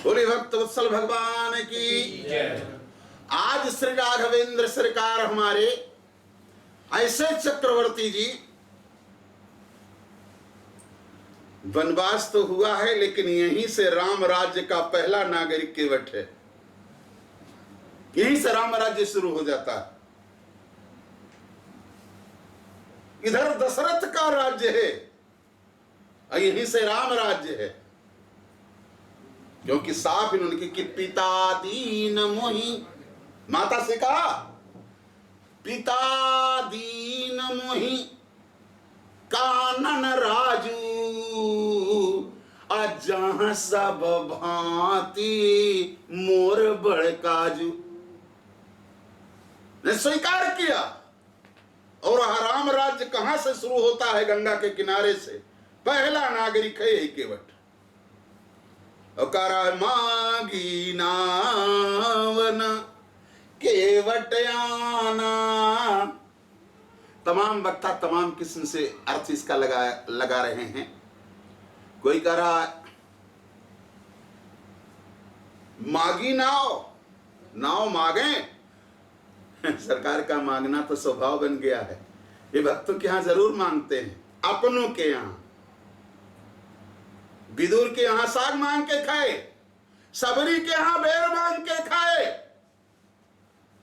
बोले भक्त वत्सल भगवान की जय। आज श्री राघवेंद्र सरकार हमारे ऐसे चक्रवर्ती जी, वनवास तो हुआ है लेकिन यहीं से राम राज्य का पहला नागरिक केवट है, यहीं से राम राज्य शुरू हो जाता है। इधर दशरथ का राज्य है और यहीं से राम राज्य है, क्योंकि साफ इन्होंने कि पिता दीन मोहि, माता से कहा पिता दीन मोहि कानन राजू, जहां सब भांति मोर बड़काजू। ने स्वीकार किया। और राम राज्य कहां से शुरू होता है? गंगा के किनारे से। पहला नागरिक है यही केवट। मागी नावन केवट आना। तमाम वक्ता तमाम किस्म से अर्थ इसका लगा रहे हैं। कोई कह रहा मागी नाव मांगे। सरकार का मांगना तो स्वभाव बन गया है। ये भक्तों के यहां जरूर मांगते हैं, अपनों के यहां। विदुर के यहां साग मांग के खाए, सबरी के यहां बेर मांग के खाए।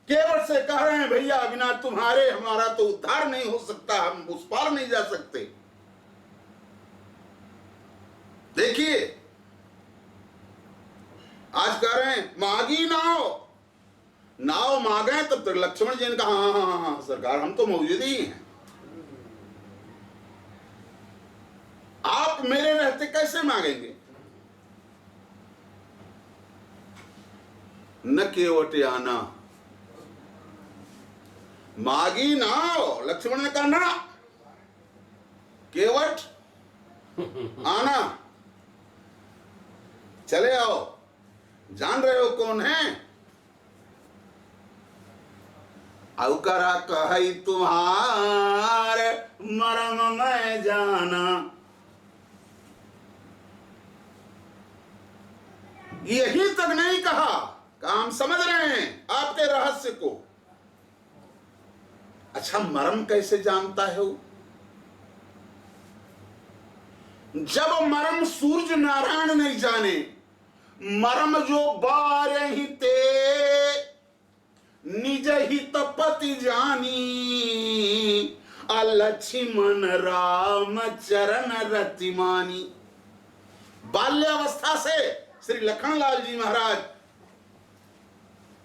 केवट से कह रहे हैं भैया बिना तुम्हारे हमारा तो उद्धार नहीं हो सकता, हम उस पार नहीं जा सकते। देखिए आज कह रहे हैं मागी नाव मांगे, तब तक लक्ष्मण जी ने कहा हाँ सरकार हम तो मौजूद ही हैं, आप मेरे रहते कैसे मांगेंगे? न केवट आना, मागी नाव। लक्ष्मण ने कहा ना, केवट आना, चले आओ। जान रहे हो कौन है? औकरा कही तुम्हारे मरम मैं जाना। यही तक नहीं कहा, हम समझ रहे हैं आपके रहस्य को। अच्छा मरम कैसे जानता है वो? जब मरम सूर्य नारायण नहीं जाने, मरम जो बारे ही ते निज ही तपति जानी, लक्ष्मण राम चरण रतिमानी। बाल्यावस्था से श्री लखनलाल जी महाराज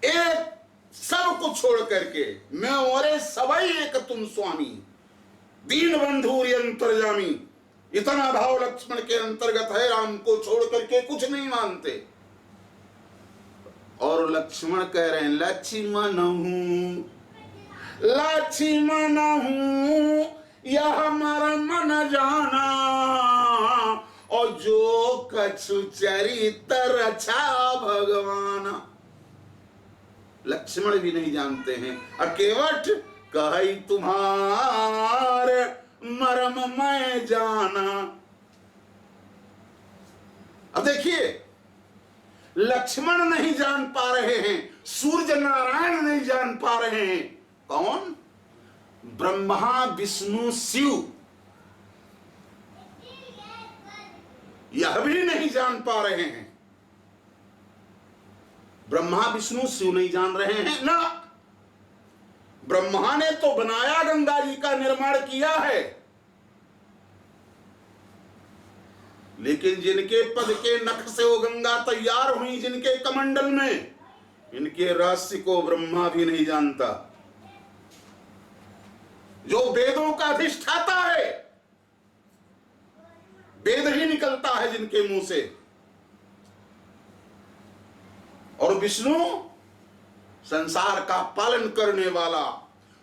एक सब को छोड़ करके, मैं और सवई एक तुम स्वामी, दीन बंधु अंतर्यामी, इतना भाव लक्ष्मण के अंतर्गत है। राम को छोड़ करके कुछ नहीं मानते। और लक्ष्मण कह रहे हैं लक्ष्मण हूं यह मरम न जाना, और जो कछु चरित्र अच्छा भगवान। लक्ष्मण भी नहीं जानते हैं। और केवट कही तुम्हारे मरम मैं जाना। अब देखिए लक्ष्मण नहीं जान पा रहे हैं, सूर्य नारायण नहीं जान पा रहे हैं। कौन? ब्रह्मा विष्णु शिव, यह भी नहीं जान पा रहे हैं। ब्रह्मा विष्णु शिव नहीं जान रहे हैं ना। ब्रह्मा ने तो बनाया, गंगा जी का निर्माण किया है, लेकिन जिनके पद के नख से वो गंगा तैयार हुई, जिनके कमंडल में, इनके रहस्य को ब्रह्मा भी नहीं जानता। जो वेदों का अधिष्ठाता है, वेद ही निकलता है जिनके मुंह से। और विष्णु संसार का पालन करने वाला,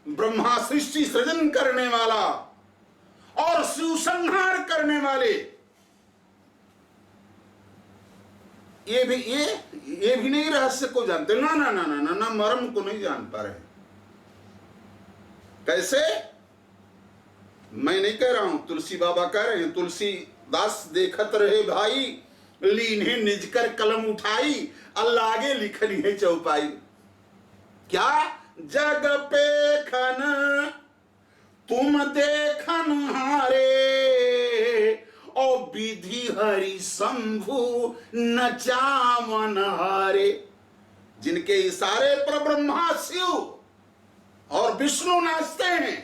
ब्रह्मा सृष्टि सृजन करने वाला और शिव संहार करने वाले। ये भी नहीं रहस्य को जानते। ना ना ना ना ना ना, मर्म को नहीं जान पा रहे। कैसे? मैं नहीं कह रहा हूं, तुलसी बाबा कह रहे हैं। तुलसीदास देखत रहे भाई, लीने निज कर कलम उठाई, अल्लाह आगे लिखनी है चौपाई। क्या जग पे खन तुम देखन हारे, और विधि हरि शंभु नचावन हारे। जिनके इशारे पर ब्रह्मा शिव और विष्णु नाचते हैं,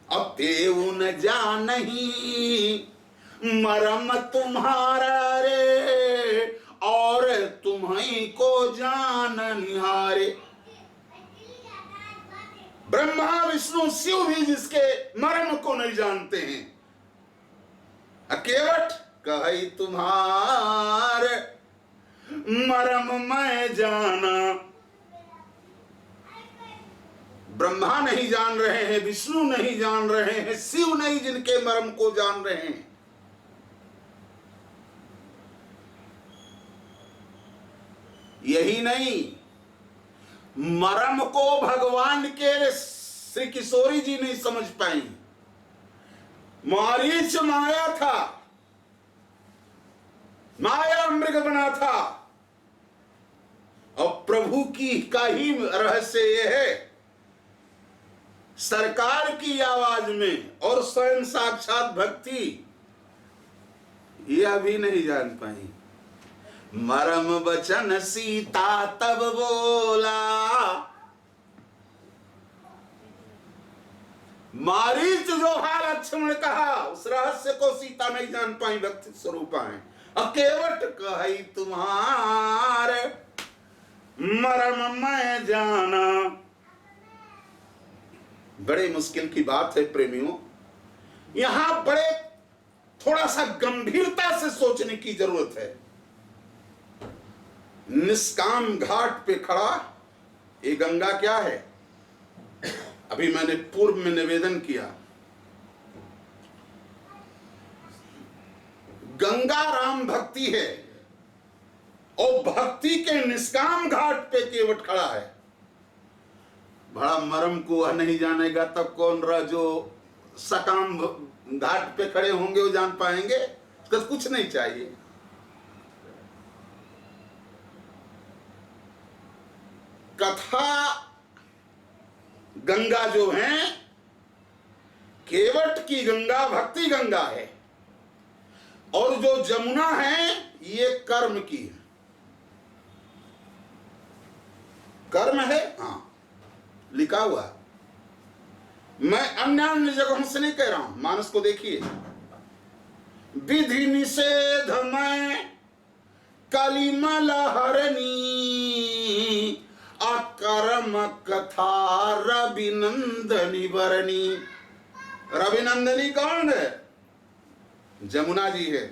अब देव न जानही मरम तुम्हारा रे, और तुम्हीं को जान निहारे। ब्रह्मा विष्णु शिव भी जिसके मर्म को नहीं जानते हैं, केवट कही तुम्हार मरम मैं जाना। ब्रह्मा नहीं जान रहे हैं, विष्णु नहीं जान रहे हैं, शिव नहीं जिनके मर्म को जान रहे हैं। यही नहीं, मर्म को भगवान के श्री किशोरी जी नहीं समझ पाई। मारीच माया था, माया मृग बना था, और प्रभु की का ही रहस्य यह है, सरकार की आवाज में और स्वयं साक्षात भक्ति, यह भी नहीं जान पाई। मरम वचन सीता तब बोला, मारीच जो हाल लक्ष्मण कहा, उस रहस्य को सीता नहीं जान पाई, भक्ति स्वरूपा है। अकेवट कही तुम्हारे मरम मैं जाना। बड़े मुश्किल की बात है प्रेमियों, यहां बड़े थोड़ा सा गंभीरता से सोचने की जरूरत है। निष्काम घाट पे खड़ा ये गंगा क्या है? अभी मैंने पूर्व में निवेदन किया, गंगा राम भक्ति है, और भक्ति के निष्काम घाट पे केवट खड़ा है। बड़ा मरम को वह नहीं जानेगा, तब कौन रहा जो सकाम घाट पे खड़े होंगे वो जान पाएंगे। तो कुछ नहीं चाहिए। कथा गंगा जो है, केवट की गंगा भक्ति गंगा है, और जो जमुना है ये कर्म की है। कर्म है, हाँ लिखा हुआ। मैं अन्य जगहों से नहीं कह रहा हूं, मानस को देखिए। विधि निषेध में कलिमल हरनी, अकर्म कथा रविनंदनी वरणी। रविनंदनी कौन है? जमुना जी है।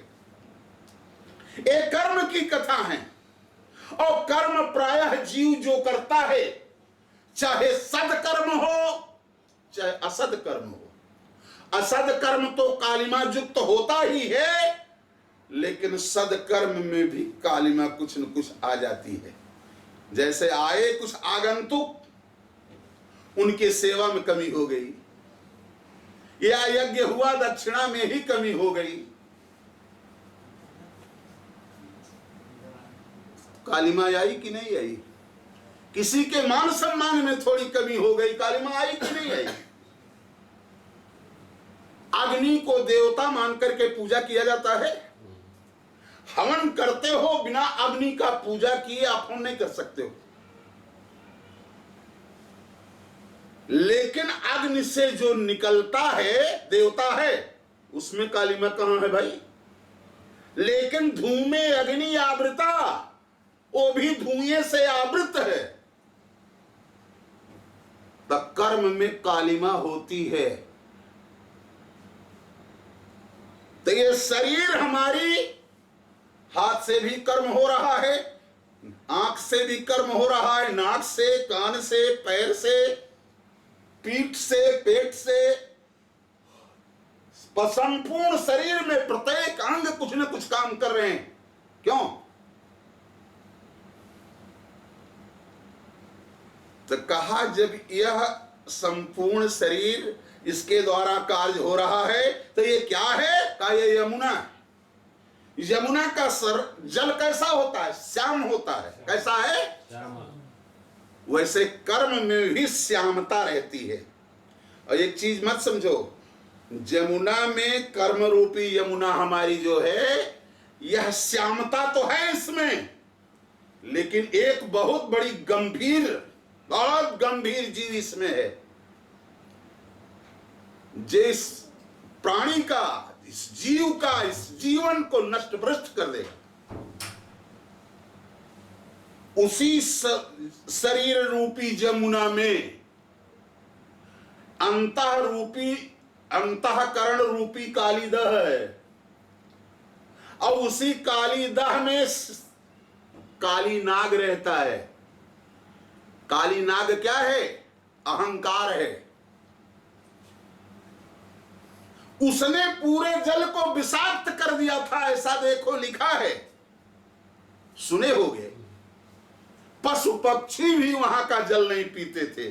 एक कर्म की कथा है, और कर्म प्रायः जीव जो करता है, चाहे सदकर्म हो चाहे असद कर्म हो। असद कर्म तो कालिमा युक्त होता ही है, लेकिन सदकर्म में भी कालिमा कुछ न कुछ आ जाती है। जैसे आए कुछ आगंतुक, उनके सेवा में कमी हो गई, या यज्ञ हुआ दक्षिणा में ही कमी हो गई। कालिमा आई कि नहीं आई? किसी के मान सम्मान में थोड़ी कमी हो गई, कालिमा आई कि नहीं आई? अग्नि को देवता मान करके पूजा किया जाता है। हवन करते हो, बिना अग्नि का पूजा किए आप हम नहीं कर सकते हो। लेकिन अग्नि से जो निकलता है देवता है, उसमें कालिमा कहां है भाई? लेकिन धूमे अग्नि आवृता, वो भी धुएं से आवृत है, तब कर्म में कालिमा होती है। तो ये शरीर हमारी, हाथ से भी कर्म हो रहा है, आंख से भी कर्म हो रहा है, नाक से, कान से, पैर से, पीठ से, पेट से, संपूर्ण शरीर में प्रत्येक अंग कुछ न कुछ काम कर रहे हैं। क्यों? तो कहा जब यह संपूर्ण शरीर इसके द्वारा कार्य हो रहा है, तो ये क्या है? कहा ये यमुना। यमुना का जल कैसा होता है? श्याम होता है। कैसा है? वैसे कर्म में भी श्यामता रहती है। और एक चीज मत समझो, यमुना में कर्म रूपी यमुना हमारी जो है, यह श्यामता तो है इसमें, लेकिन एक बहुत बड़ी गंभीर, बहुत गंभीर चीज इसमें है। जिस प्राणी का, इस जीव का, इस जीवन को नष्ट भ्रष्ट कर देगा, उसी शरीर रूपी यमुना में अंतःकरण रूपी कालीदह है, और उसी कालीदह में काली नाग रहता है। काली नाग क्या है? अहंकार है। उसने पूरे जल को विषाक्त कर दिया था, ऐसा देखो लिखा है, सुने होंगे। पशु पक्षी भी वहां का जल नहीं पीते थे।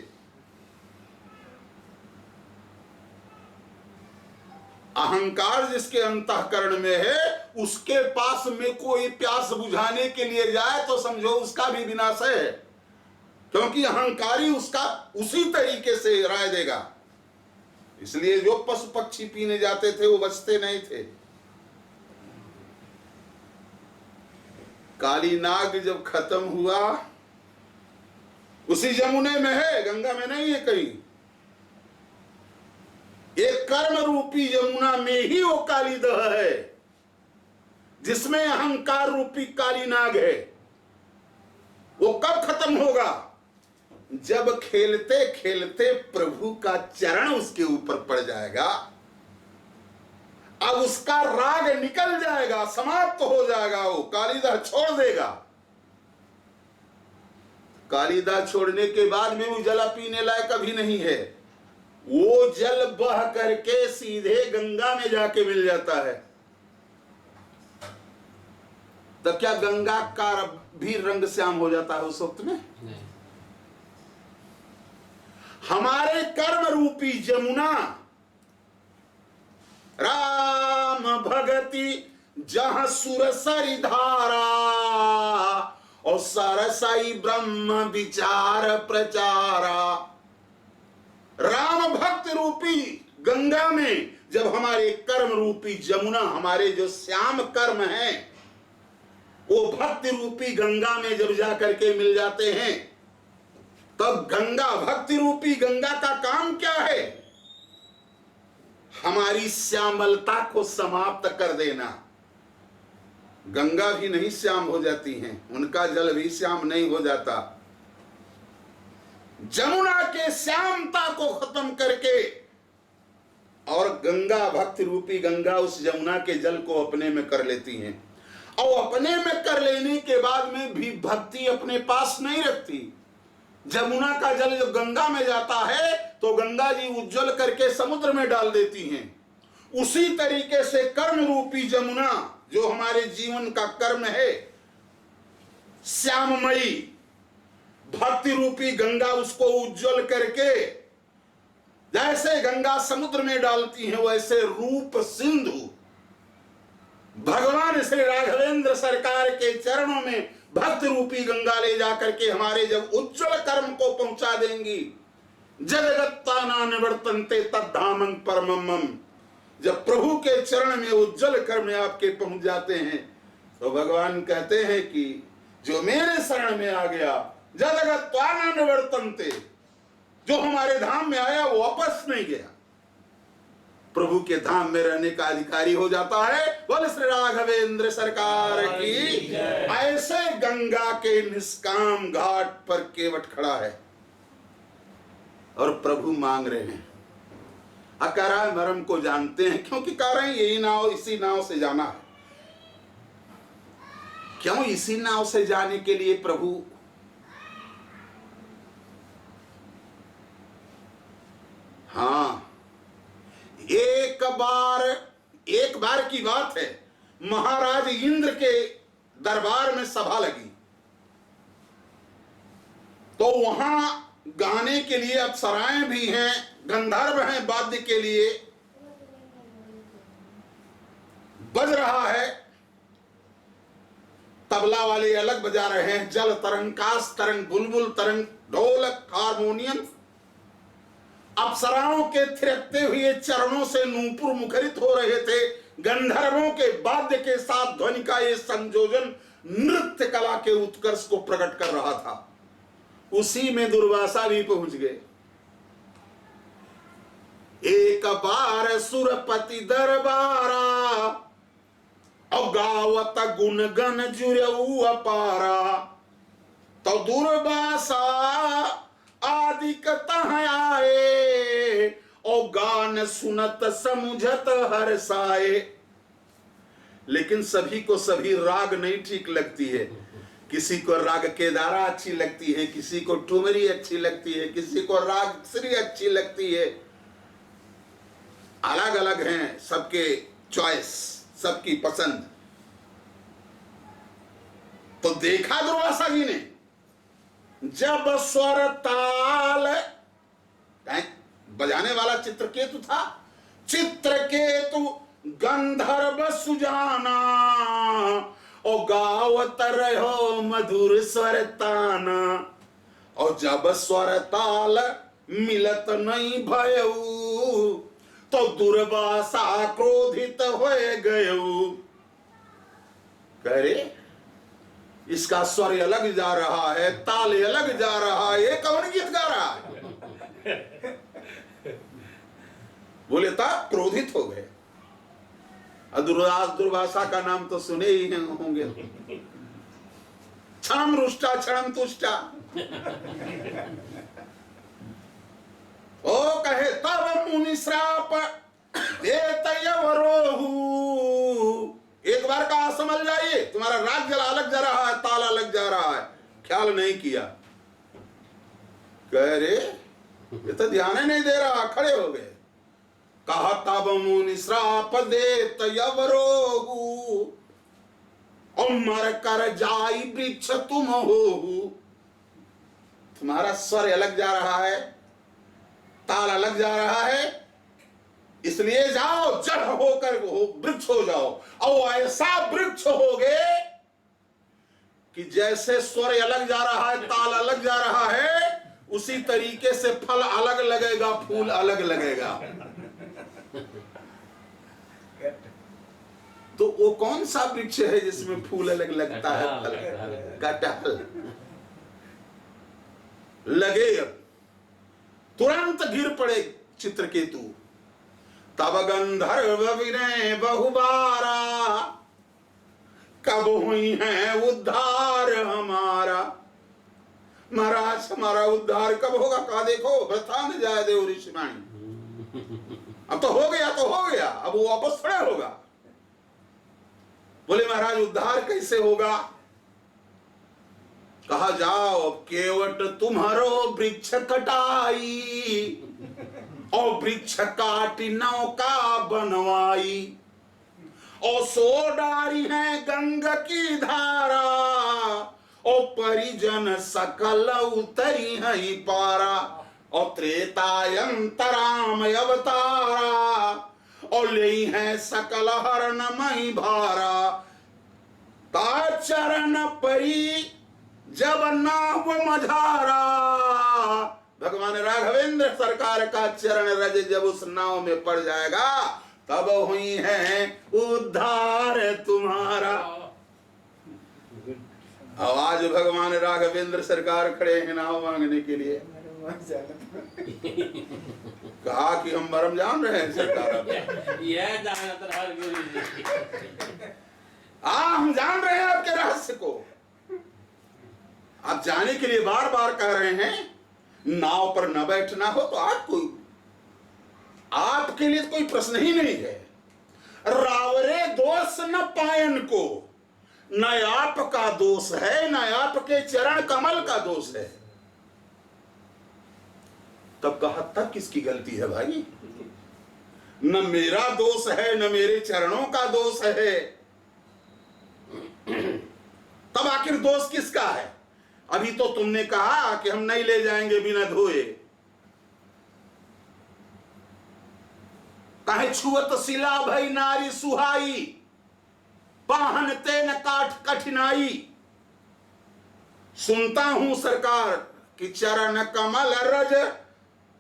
अहंकार जिसके अंतःकरण में है, उसके पास में कोई प्यास बुझाने के लिए जाए तो समझो उसका भी विनाश है, क्योंकि अहंकारी उसका उसी तरीके से राय देगा। इसलिए जो पशु पक्षी पीने जाते थे वो बचते नहीं थे। काली नाग जब खत्म हुआ, उसी यमुने में है, गंगा में नहीं है कहीं। एक कर्म रूपी यमुना में ही वो कालीदह है, जिसमें अहंकार रूपी काली नाग है। वो कब खत्म होगा? जब खेलते खेलते प्रभु का चरण उसके ऊपर पड़ जाएगा, अब उसका राग निकल जाएगा, समाप्त हो जाएगा, वो कालीदह छोड़ देगा। कालीदह छोड़ने के बाद में वो जल पीने लायक कभी नहीं है। वो जल बह करके सीधे गंगा में जाके मिल जाता है। तो क्या गंगा का भी रंग श्याम हो जाता है उस वक्त में? नहीं। हमारे कर्म रूपी यमुना राम भगति जहां सुरसरी धारा, और सरसाई ब्रह्म विचार प्रचारा। राम भक्त रूपी गंगा में जब हमारे कर्म रूपी यमुना, हमारे जो श्याम कर्म हैं, वो भक्ति रूपी गंगा में जब जाकर के मिल जाते हैं, तब गंगा, भक्ति रूपी गंगा का काम क्या है? हमारी श्यामलता को समाप्त कर देना। गंगा भी नहीं श्याम हो जाती हैं, उनका जल भी श्याम नहीं हो जाता। यमुना के श्यामता को खत्म करके, और गंगा, भक्ति रूपी गंगा उस यमुना के जल को अपने में कर लेती हैं। और अपने में कर लेने के बाद में भी भक्ति अपने पास नहीं रखती। यमुना का जल जब गंगा में जाता है तो गंगा जी उज्जवल करके समुद्र में डाल देती हैं। उसी तरीके से कर्म रूपी यमुना, जो हमारे जीवन का कर्म है, श्याममयी भक्ति रूपी गंगा उसको उज्जवल करके जैसे गंगा समुद्र में डालती है, वैसे रूप सिंधु भगवान श्री राघवेंद्र सरकार के चरणों में भक्त रूपी गंगा ले जाकर के हमारे जब उज्जवल कर्म को पहुंचा देंगी, जगत्ताना निवर्तन्ते तद्धामं परमम्। जब प्रभु के चरण में उज्जवल कर्म आपके पहुंच जाते हैं, तो भगवान कहते हैं कि जो मेरे शरण में आ गया, जगत्ताना निवर्तन्ते, जो हमारे धाम में आया वो वापस नहीं गया, प्रभु के धाम में रहने का अधिकारी हो जाता है। बोल श्री राघवेंद्र सरकार की। ऐसे गंगा के निष्काम घाट पर केवट खड़ा है और प्रभु मांग रहे हैं। अकारा मरम को जानते हैं, क्योंकि कह रहे हैं यही नाव, इसी नाव से जाना है। क्यों इसी नाव से जाने के लिए प्रभु? हाँ, एक बार की बात है, महाराज इंद्र के दरबार में सभा लगी, तो वहां गाने के लिए अप्सराएं भी हैं, गंधर्व हैं, वाद्य के लिए बज रहा है। तबला वाले अलग बजा रहे हैं, जल तरंग, काश तरंग, बुलबुल तरंग, ढोलक, हारमोनियम। अप्सराओं के थिरकते हुए चरणों से नूपुर मुखरित हो रहे थे। गंधर्वों के वाद्य के साथ ध्वनि का ये संयोजन नृत्य कला के उत्कर्ष को प्रकट कर रहा था। उसी में दुर्वासा भी पहुंच गए। एक बार सुरपति दरबारा, और गावत गुण गन जुरऊ अपारा। तो दुर्वासा आदि कतः आए, और गान सुनत समुझत हर्षाए। लेकिन सभी को सभी राग नहीं ठीक लगती है। किसी को राग केदारा अच्छी लगती है, किसी को ठुमरी अच्छी लगती है, किसी को राग श्री अच्छी लगती है। अलग अलग हैं सबके चॉइस, सबकी पसंद। तो देखा दुर्वासा जी ने, जब स्वर ताल, बजाने वाला चित्रकेतु था। चित्रकेतु गंधर्व सुजाना, और गावत रहो मधुर स्वर ताना। और जब स्वर ताल मिलत नहीं भयऊ, तो दुर्वासा क्रोधित हो गयऊ। करे इसका स्वर अलग जा रहा है, ताल अलग जा रहा है, ये कौन गीत गा रहा है? बोले था क्रोधित हो गए। दुर्वासा का नाम तो सुने ही होंगे। क्षणम रुष्टा क्षणम तुष्टा। ओ कहे तब मुनि श्राप देत यवरोहु। एक बार कहा समझ जाइए, तुम्हारा राग जला अलग जा रहा है, ताल अलग जा रहा है, ख्याल नहीं किया। कह रे ये तो ध्यान ही नहीं दे रहा, खड़े हो गए। कहा तब मुनि श्राप देत यवरोहु, और मर कर जाई वृक्ष तुम होहु। तुम्हारा स्वर अलग जा रहा है, ताल अलग जा रहा है, इसलिए जाओ जड़ होकर वृक्ष हो जाओ। और ऐसा वृक्ष होगे कि जैसे स्वर अलग जा रहा है, ताल अलग जा रहा है, उसी तरीके से फल अलग लगेगा, फूल अलग लगेगा। तो वो कौन सा वृक्ष है जिसमें फूल अलग लगता है? कटहल। लगे तुरंत गिर पड़े चित्रकेतु। तब गंधर्व विनय बहुबारा, कब हुई है उद्धार हमारा। महाराज हमारा उद्धार कब होगा? कहा देखो वृथा न जाए देव ऋषिवाणी। अब तो हो गया तो हो गया, अब वो वापस थोड़ा होगा। बोले महाराज उद्धार कैसे होगा? कहा जाओ केवट तुम्हारो वृक्ष कटाई, और वृक्ष काटी नौका बनवाई। और सो डारी है गंगा की धारा, और परिजन सकल उतरी है पारा। और त्रेतायंतराम अवतारा, और ले है सकल हरण मई भारा। ता चरण परी जब नाव मझारा। भगवान राघवेंद्र सरकार का चरण रज जब उस नाव में पड़ जाएगा, तब हुई है उद्धार तुम्हारा। आज भगवान राघवेंद्र सरकार खड़े हैं नाव मांगने के लिए। कहा कि हम मरम जान रहे हैं सरकार। हम जान रहे हैं आपके रहस्य को। आप जाने के लिए बार बार कह रहे हैं। नाव पर न बैठना हो तो आपके लिए कोई प्रश्न ही नहीं है। रावरे दोष न पायन को, न आपका दोष है, न आपके चरण कमल का दोष है। तब कहा तब किसकी गलती है भाई? न मेरा दोष है, न मेरे चरणों का दोष है। तब आखिर दोष किसका है? अभी तो तुमने कहा कि हम नहीं ले जाएंगे बिना धोए। कहे छुअत शिला भई नारी सुहाई। पाहनते न काठ कठिनाई। सुनता हूं सरकार कि चरण कमल रज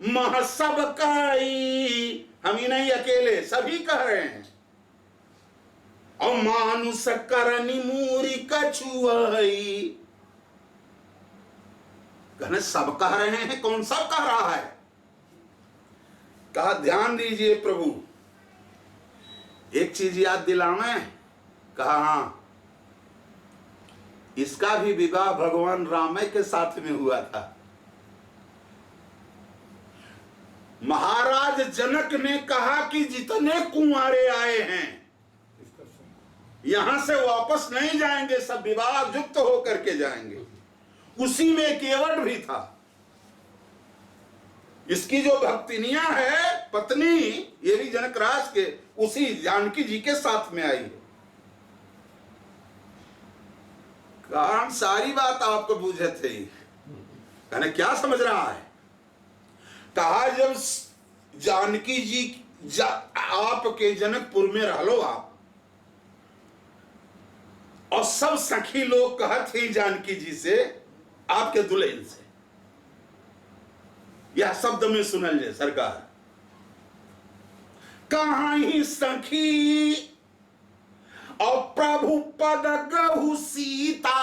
मह सब काई। हम ही नहीं अकेले, सभी कह रहे हैं। और मानुष करनी मूरी कछुआई। कहने सब कह रहे हैं, कौन सब कह रहा है? कहा ध्यान दीजिए प्रभु, एक चीज याद दिलावें। कहा हाँ, इसका भी विवाह भगवान राम के साथ में हुआ था। महाराज जनक ने कहा कि जितने कुंवारे आए हैं यहां से वापस नहीं जाएंगे, सब विवाह युक्त होकर के जाएंगे। उसी में केवट भी था। इसकी जो भक्तिनिया है पत्नी, ये भी जनक राज के उसी जानकी जी के साथ में आई है। कारण सारी बात आपको बूझे थे। कहने क्या समझ रहा है? कहा जब जानकी जी आपके जनकपुर में रह लो आप, और सब सखी लोग कहत थी जानकी जी से, आपके दुल्हन से, यह शब्द में सुनल जाए सरकार। कहाँ ही सखी और प्रभु पद गहु सीता,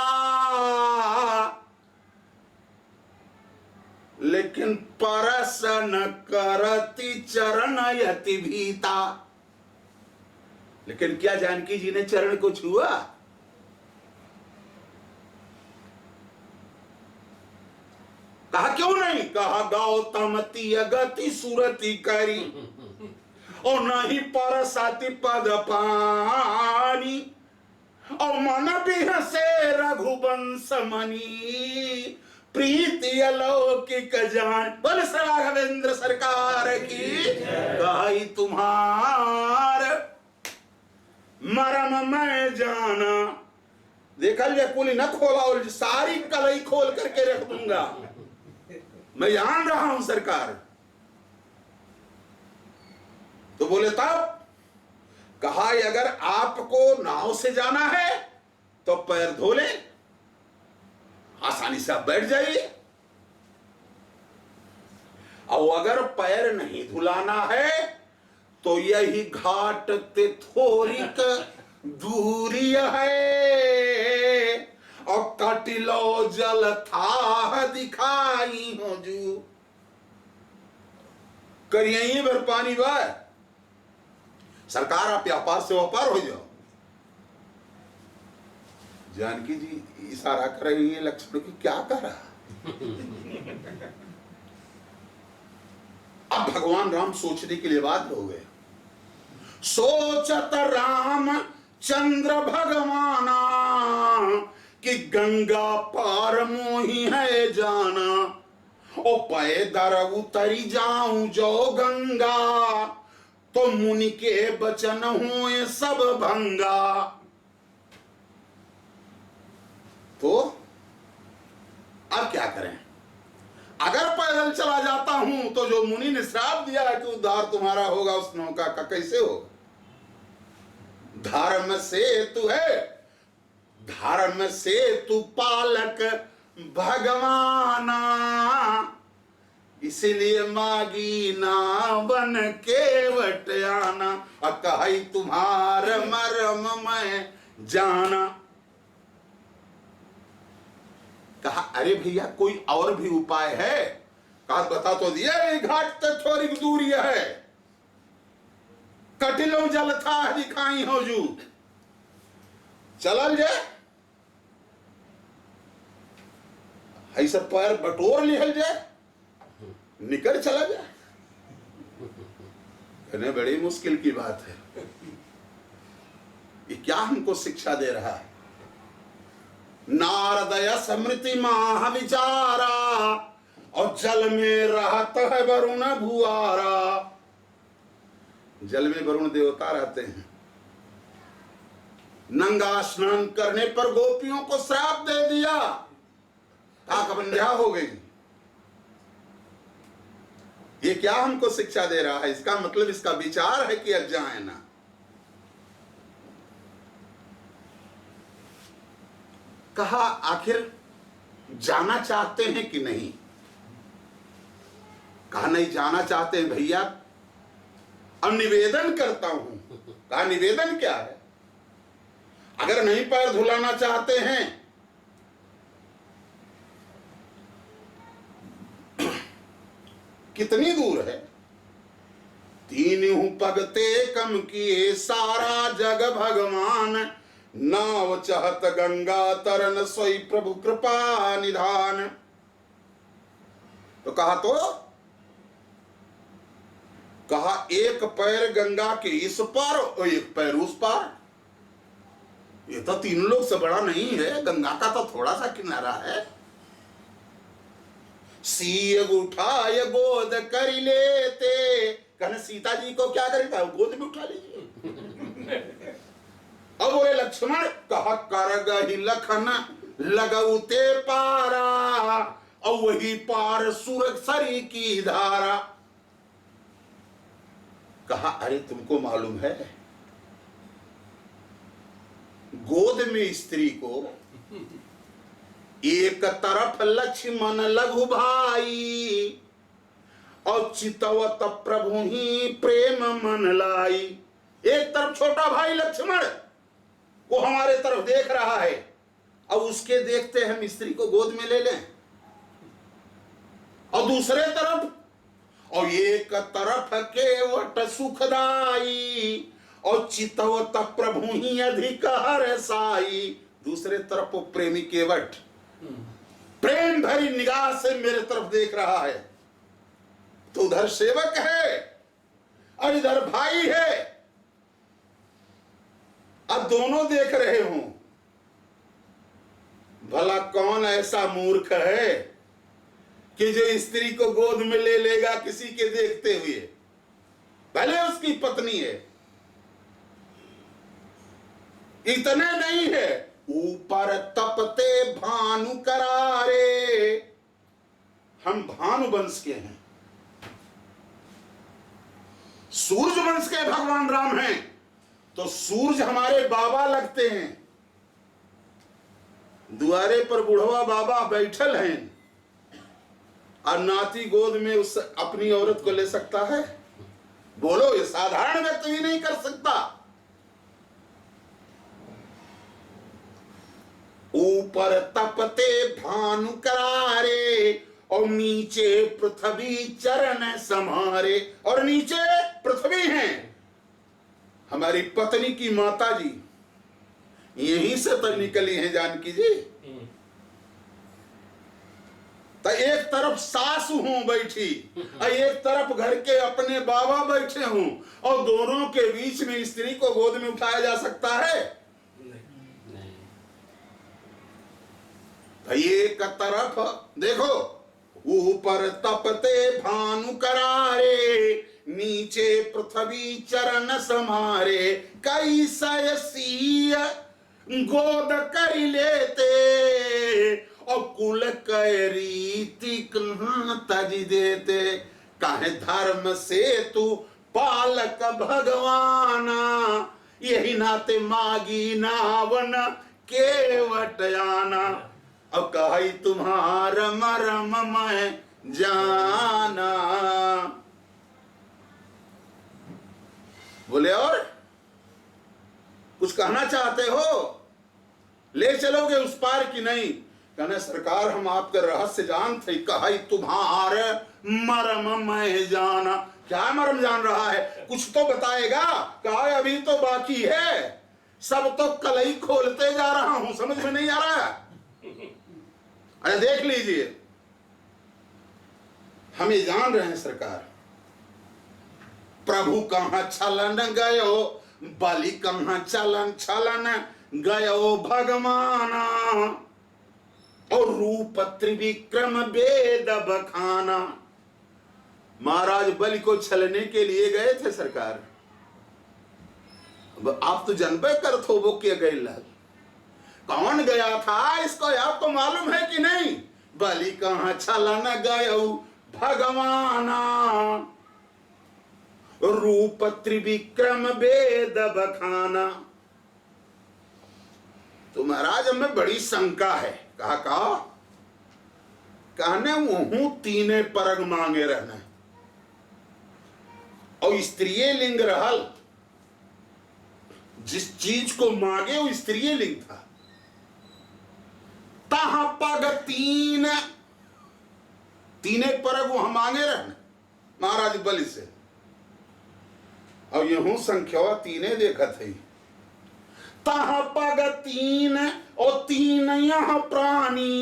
लेकिन परस न करती चरण यति भीता। लेकिन क्या जानकी जी ने चरण को छुआ? कहा क्यों नहीं? कहा गौतम गति सुरति करी और नहीं परसाति पद पानी, और मन बिहसे रघुवंश मणि प्रीति अलौकिक जान। बोल राघवेंद्र सरकार की। कही तुम्हार मरम मैं जाना। देखल जे कुली न खोला और सारी कलई खोल करके रख दूंगा, मैं जान रहा हूं सरकार। तो बोले तब? कहा अगर आपको नाव से जाना है तो पैर धो ले, आसानी से आप बैठ जाइए। और अगर पैर नहीं धुलाना है तो यही घाट ते थोड़ी दूरी है, और कटिलो जल था दिखाई हो जू। करिए भर पानी बार सरकार, आप व्यापार से व्यापार हो जाओ। जानकी जी इशारा कर रही है लक्ष्मण की, क्या कर रहा? अब भगवान राम सोचने के लिए बाध्य हो गए। सोचत राम चंद्र भगवाना कि गंगा पार मोही है जाना, ओ पैदर उतरी जाऊं जो गंगा, तो मुनि के बचन हुए सब भंगा। तो अब क्या करें? अगर पैदल चला जाता हूं तो जो मुनि ने श्राप दिया है कि उद्धार तुम्हारा होगा, उस नौका का कैसे होगा? धर्म सेतु है, धर्म सेतु पालक भगवाना, इसीलिए मागी ना बन केवट आना, और कही तुम्हार मरम मैं जाना। कहा अरे भैया कोई और भी उपाय है? कहा बता तो दिया, घाट तक थोड़ी दूरी है, कटिलो जल था दिखाई हो जू। चलल जाए, ऐसा पैर बटोर लिहल जाए, निकल चला जाए। कहने बड़ी मुश्किल की बात है, ये क्या हमको शिक्षा दे रहा है? नारदय स्मृति माह विचारा, और जल में रहता है वरुण भुआरा। जल में वरुण देवता रहते हैं। नंगा स्नान करने पर गोपियों को श्राप दे दिया, आंख हो गई। ये क्या हमको शिक्षा दे रहा है? इसका मतलब इसका विचार है कि अब जाए ना। कहा आखिर जाना चाहते हैं कि नहीं? कहा नहीं जाना चाहते हैं भैया, अब निवेदन करता हूं। कहा निवेदन क्या है? अगर नहीं पैर धुलाना चाहते हैं कितनी दूर है? तीनों पगते कम किए सारा जग भगवान, नाव चहत गंगा तरन सोई प्रभु कृपा निधान। तो कहा एक पैर गंगा के इस पार और एक पैर उस पार। ये तो तीनों लोग से बड़ा नहीं है, गंगा का तो थोड़ा सा किनारा है। सीय उठाय गोद कर लेते, कहने सीता जी को क्या करेगा, गोद में उठा लीजिए। अब बोले लक्ष्मण, कहा कर गही लखन लगौते पारा, और वही पार सुरसरी की धारा। कहा अरे तुमको मालूम है गोद में स्त्री को एक तरफ लक्ष्मण लघु भाई, और चितवत प्रभु ही प्रेम मन लाई। एक तरफ छोटा भाई लक्ष्मण वो हमारे तरफ देख रहा है, और उसके देखते हम स्त्री को गोद में ले लें। और दूसरे तरफ, और एक तरफ केवट सुखदाई, और चितवत प्रभु ही अधिक हरसाई। दूसरे तरफ वो प्रेमी केवट प्रेम भरी निगाह से मेरे तरफ देख रहा है। तो उधर सेवक है और इधर भाई है, अब दोनों देख रहे हो। भला कौन ऐसा मूर्ख है कि जो स्त्री को गोद में ले लेगा किसी के देखते हुए, भले उसकी पत्नी है। इतने नहीं है, ऊपर तपते भानु करारे, हम भानु वंश के हैं, सूरज वंश के भगवान राम हैं, तो सूरज हमारे बाबा लगते हैं। द्वारे पर बुढ़वा बाबा बैठल हैं, और नाती गोद में उस अपनी औरत को ले सकता है? बोलो, ये साधारण व्यक्ति भी नहीं कर सकता। ऊपर तपते भानु करारे, और नीचे पृथ्वी चरण समारे। और नीचे पृथ्वी है, हमारी पत्नी की माता जी यहीं से तो निकली हैं जानकी जी। तो एक तरफ सासू हूं बैठी, और एक तरफ घर के अपने बाबा बैठे हूं, और दोनों के बीच में स्त्री को गोद में उठाया जा सकता है? भाई एक तरफ देखो, ऊपर तपते भानु करारे, नीचे पृथ्वी चरण समारे। कई सयसीय गोद कर लेते, और कुल कै रीति कहाँ तज देते। काहे धर्म से तू पालक भगवाना, यही नाते मागी नावन केवट आना। अब कही तुम्हारा मरम मैं जाना। बोले और कुछ कहना चाहते हो? ले चलोगे उस पार की नहीं? कहने सरकार हम आपके रहस्य जानते। कही तुम्हारे मरम मैं जाना। क्या मरम जान रहा है? कुछ तो बताएगा। कहा अभी तो बाकी है, सब तो कलई खोलते जा रहा हूं, समझ में नहीं आ रहा है। अरे देख लीजिए, हम ये जान रहे हैं सरकार, प्रभु कहां छलन गयो, बलि कहां छलन छलन गयो भगवाना, और रूप त्रिविक्रम वेद बखाना। महाराज बलि को छलने के लिए गए थे सरकार। आप तो जनबे करत हो वो के गए लाल, कौन गया था इसको आपको मालूम है कि नहीं? बलि कहां छलन गयो भगवाना, रूप त्रिविक्रम वेद बखाना। तो महाराज हमें बड़ी शंका है। कहा कहने वो तीने परग मांगे रहने और स्त्रीय लिंग रहल, जिस चीज को मांगे वो स्त्रीय लिंग था। तहा पग तीने परग वहां मांगे रहने महाराज बलि से, और यूं संख्या तीने देखा थे। तहा पग तीन और तीन यह प्राणी,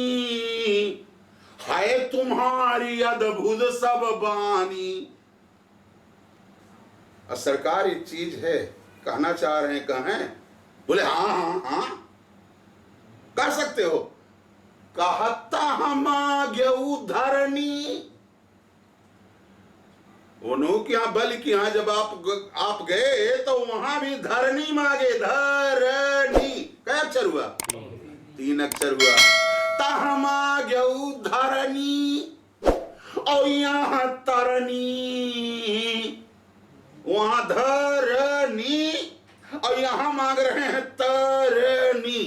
है तुम्हारी अद्भुत सब बानी। और सरकार एक चीज है, कहना चाह रहे हैं, कहें? बोले हाँ हाँ हाँ कर सकते हो। कहता हम आज्ञऊ धरनी, उन्हों के यहाँ बलि के यहाँ जब आप गए तो वहां भी धरनी मांगे। धरनी क्या अक्षर हुआ? 3 अक्षर हुआ। तहम आज्ञऊ धरनी और यहाँ तरनी, वहां धरनी और यहां मांग रहे हैं तरनी।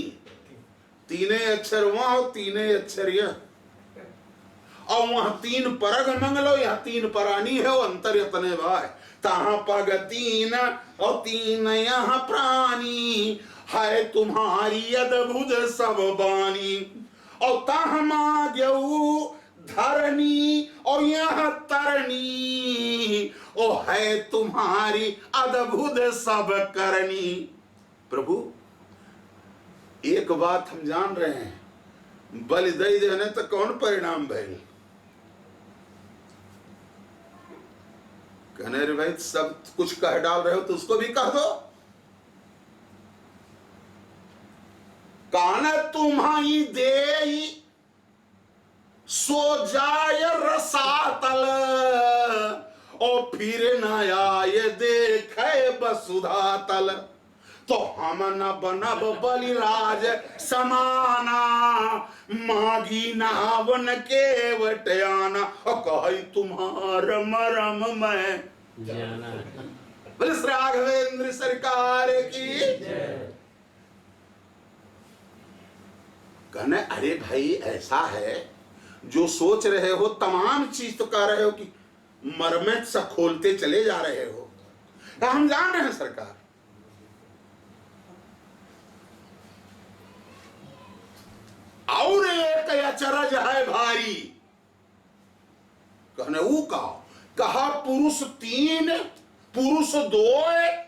3 अक्षर वहां और 3 अक्षर यह, और वहां 3 परग मंगलो, यह 3 परानी है, वो अंतर इतने वाह। तहां पग 3 और 3 यहां प्राणी, है तुम्हारी अद्भुत सब बानी। और तहां मांगऊ धरनी और यह तरनी, ओ है तुम्हारी अद्भुत सब करनी। प्रभु एक बात हम जान रहे हैं, बलि दई देने तो कौन परिणाम भइल? कहने रे भाई सब कुछ कह डाल रहे हो तो उसको भी कह दो। कान तुम्हारी देई सो जाय रसातल, और फिर न आए देखे बसुधा तल। तो हम न बनब बलिराज समाना, मागी नावन के वटयाना। और कही तुम्हार मरम मैं जाना। बोले श्री राघवेंद्र सरकार की। कहने अरे भाई ऐसा है, जो सोच रहे हो तमाम चीज तो कह रहे हो कि मरमेट सा खोलते चले जा रहे हो। तो हम जान रहे हैं सरकार, और एक अचरज है भारी। कहने वो कहा पुरुष 3 पुरुष 2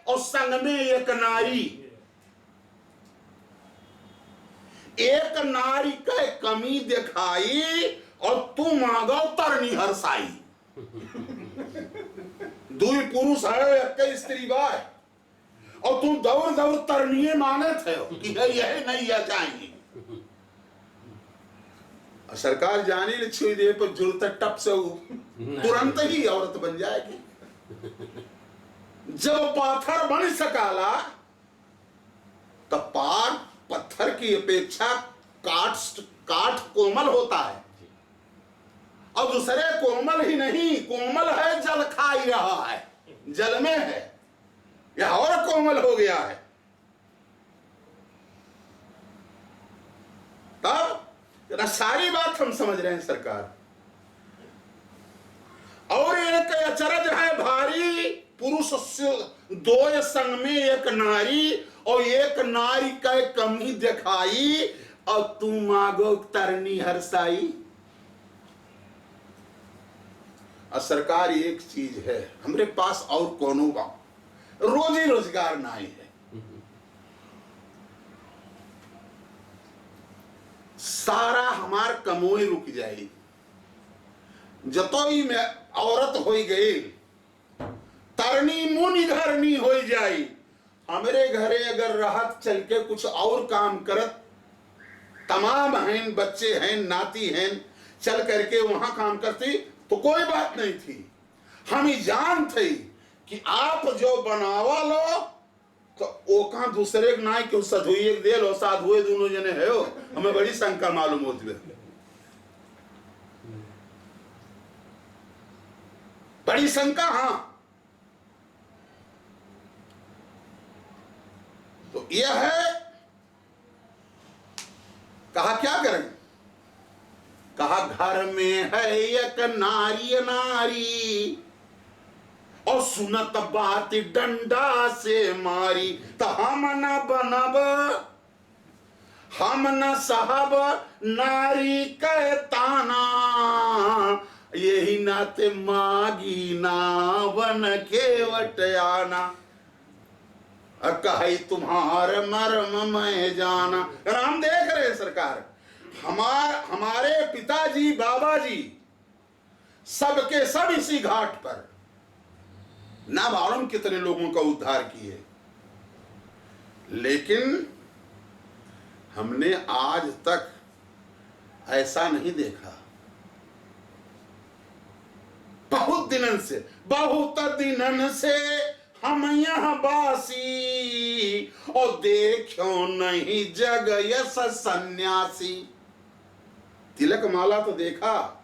और संग में एक नारी। एक नारी का कमी दिखाई और तू मांगो तरनी हरसाई। 2 पुरुष है एक स्त्री बाय, और तुम दौड़ दौड़ तरनिये माने थे कि यही नहीं या चाहिए। सरकार जानी ने छुई दे पर जुड़त टप से तुरंत ही औरत बन जाएगी। जब पाथर बन सकाला तब पार पत्थर की अपेक्षा काठ कोमल होता है, और दूसरे कोमल ही नहीं, कोमल है जल खा ही रहा है, जल में है, यह और कोमल हो गया है। तब सारी बात हम समझ रहे हैं सरकार। और एक अचरज है भारी, पुरुष 2 संग में एक नारी, और एक नारी का कमी दिखाई और तू मांगो तरनी हरसाई। और सरकार एक चीज है, हमरे पास और कोनो रोजी रोजगार नहीं है। सारा हमार कमोई रुक जाई। जतोई में औरत हो गई, तरनी मुनि धरनी हो जाई। हमरे घरे अगर रहत चल के कुछ और काम करत, तमाम हैं, बच्चे हैं, नाती हैं, चल करके वहां काम करती तो कोई बात नहीं थी। हम ही जान थे कि आप जो बनावा लो तो ओका दूसरे के नाई क्यों सधुए दे लो, साधुए दोनों जने है हो। हमें बड़ी शंका मालूम होती है, बड़ी शंका। हाँ तो यह है कहा क्या करें? कहा घर में है एक नारी नारी और सुनत बात डंडा से मारी, तो हम न बनब, हम न साहब नारी कह ताना, यही नाते मागी ना बन केवट आना, कही तुम्हारे मर्म मैं जाना। राम देख रहे सरकार, हमारे पिताजी बाबा जी सबके सब इसी घाट पर ना मालूम कितने लोगों का उद्धार किए, लेकिन हमने आज तक ऐसा नहीं देखा। बहुत दिनन से हम यहाँ बासी और देखो नहीं जग यस सन्यासी। तिलक माला तो देखा,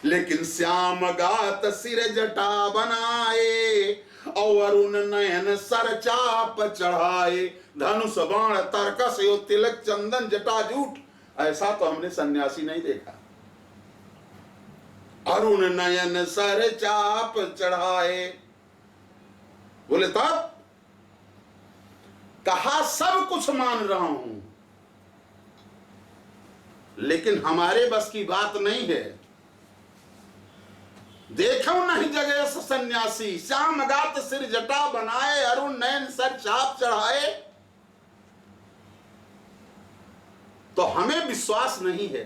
लेकिन श्याम गात सिर जटा बनाए और अरुण नयन सर चाप चढ़ाए, धनुष बाण तर्कस यो तिलक चंदन जटा जूट, ऐसा तो हमने सन्यासी नहीं देखा। अरुण नयन सर चाप चढ़ाए, बोले तब कहा सब कुछ मान रहा हूं, लेकिन हमारे बस की बात नहीं है। देखो नहीं जगह सन्यासी, श्याम गात सिर जटा बनाए, अरुण नयन सर चाप चढ़ाए, तो हमें विश्वास नहीं है।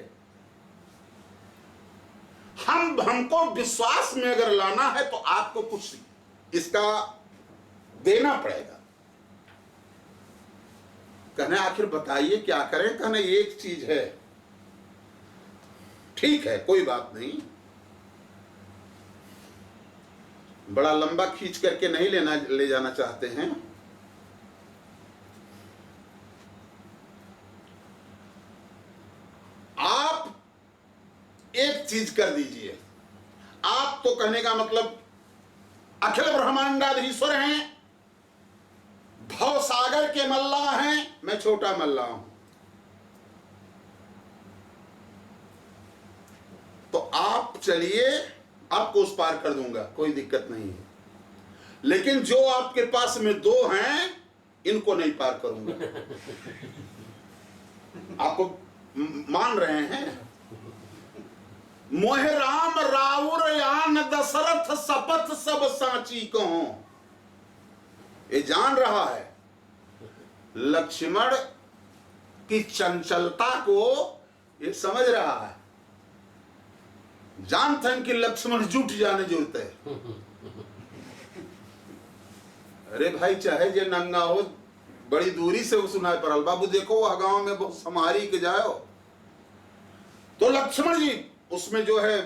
हमको विश्वास में अगर लाना है तो आपको कुछ इसका देना पड़ेगा। कहने आखिर बताइए क्या करें? कहने एक चीज है, ठीक है कोई बात नहीं, बड़ा लंबा खींच करके नहीं ले जाना चाहते हैं। आप एक चीज कर दीजिए। आप तो कहने का मतलब अखिल ब्रह्मांडाधीश्वर हैं, भव सागर के मल्लाह हैं, मैं छोटा मल्लाह हूं, तो आप चलिए, आपको उस पार कर दूंगा, कोई दिक्कत नहीं है। लेकिन जो आपके पास में दो हैं, इनको नहीं पार करूंगा। आपको मान रहे हैं? मोहे राम राउर यान दशरथ शपथ सब सांची कहो, ये जान रहा है लक्ष्मण की चंचलता को, ये समझ रहा है, जानते हैं कि लक्ष्मण जुट जाने जरूरत है। अरे भाई चाहे जे नंगा हो, बड़ी दूरी से वो सुनाई पड़ल, बाबू देखो वह गांव में बहुत समारी के जाओ, तो लक्ष्मण जी उसमें जो है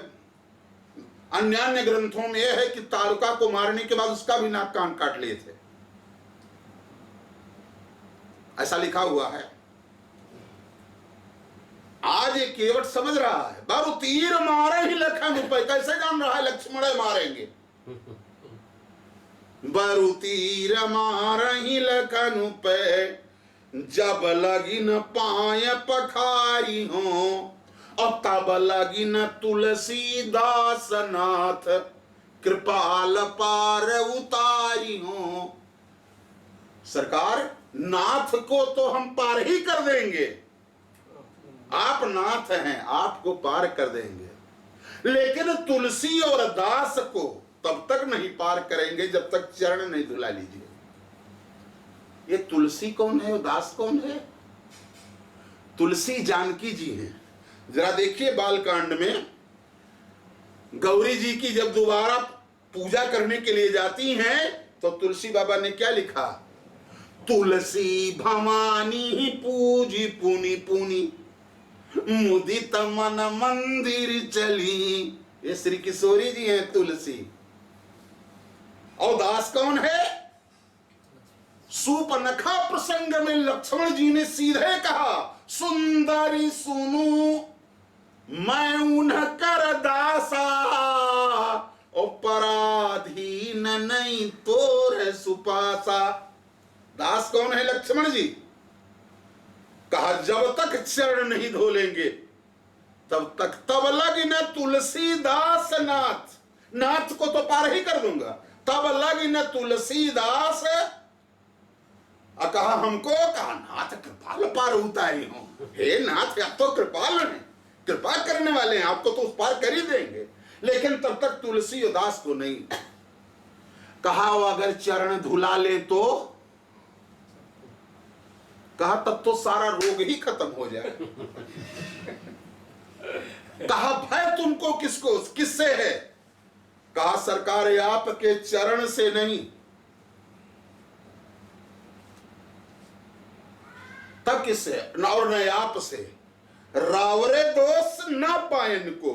अन्य ग्रंथों में यह है कि तारुका को मारने के बाद उसका भी नाक कान काट लिए थे, ऐसा लिखा हुआ है। आज ये केवट समझ रहा है, बाबू तीर मारे ही लखन रुपए, कैसे जान रहा है लक्ष्मण मारेंगे? बारू तीर मारे ही लखन रुपए, जब लगी न पाए पखारी हो, और तब लगी न तुलसीदास नाथ, कृपाल पार उतारी हो। सरकार नाथ को तो हम पार ही कर देंगे, आप नाथ हैं, आपको पार कर देंगे, लेकिन तुलसी और दास को तब तक नहीं पार करेंगे जब तक चरण नहीं धुला लीजिए। ये तुलसी कौन है और दास कौन है? तुलसी जानकी जी हैं। जरा देखिए बालकांड में गौरी जी की जब दोबारा पूजा करने के लिए जाती हैं तो तुलसी बाबा ने क्या लिखा? तुलसी भवानी पूजी पुनी पुनी, मुदित मन मंदिर चली। ये श्री किशोरी जी हैं तुलसी। और दास कौन है? सूपनखा प्रसंग में लक्ष्मण जी ने सीधे कहा, सुंदरी सुनु मैं उनकर दासा, और पराधीन नहीं तोर सुपासा। दास कौन है? लक्ष्मण जी। कहा जब तक चरण नहीं धो लेंगे तब तक, तब लगी न तुलसीदास नाथ, नाथ को तो पार ही कर दूंगा, तब लगी न तुलसीदास। कहा हमको, कहा नाथ कृपाल पार उतारी हो, हे नाथ आप तो कृपाल हैं, कृपा करने वाले हैं, आपको तो उस पार कर ही देंगे, लेकिन तब तक तुलसी दास को नहीं। कहा अगर चरण धुला ले तो, कहा तब तो सारा रोग ही खत्म हो जाए। कहा भय तुमको किसको, किससे है? कहा सरकार आपके चरण से नहीं। तब किससे? और न आप से, रावरे दोष न पायन को,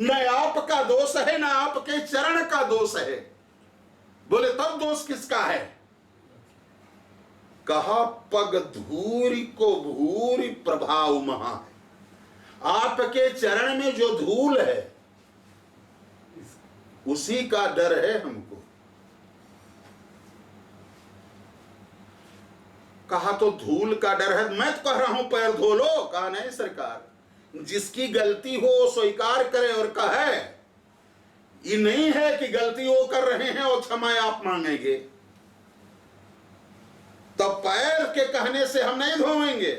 न आपका दोष है न आपके चरण का दोष है। बोले तब दोष किसका है? कहा पग धूरी को भूरी प्रभाव महा, आपके चरण में जो धूल है उसी का डर है हमको। कहा तो धूल का डर है, मैं तो कह रहा हूं पैर धो लो। कहा नहीं सरकार, जिसकी गलती हो वो स्वीकार करे और कहे, ये नहीं है कि गलती वो कर रहे हैं और क्षमा आप मांगेंगे। तब पैर के कहने से हम नहीं धोएंगे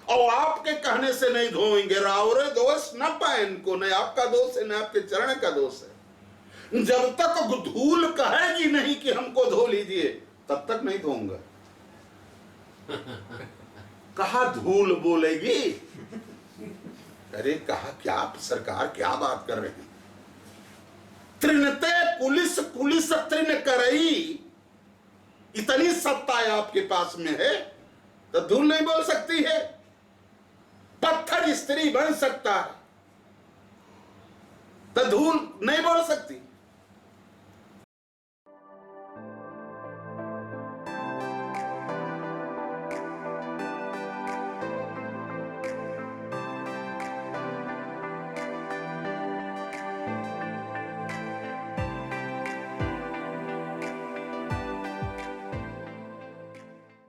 और आपके कहने से नहीं धोएंगे। रावरे दोष न पाए इनको, न आपका दोष है न आपके चरण का दोष है। जब तक धूल कहेगी नहीं कि हमको धो लीजिए तब तक नहीं धोऊंगा। कहा धूल बोलेगी? अरे कहा क्या आप सरकार क्या बात कर रहे हैं? त्रिनते पुलिस पुलिस त्रिन करई, इतनी सत्ता है आपके पास में है तो धूल नहीं बोल सकती है? पत्थर स्त्री बन सकता है तो धूल नहीं बोल सकती?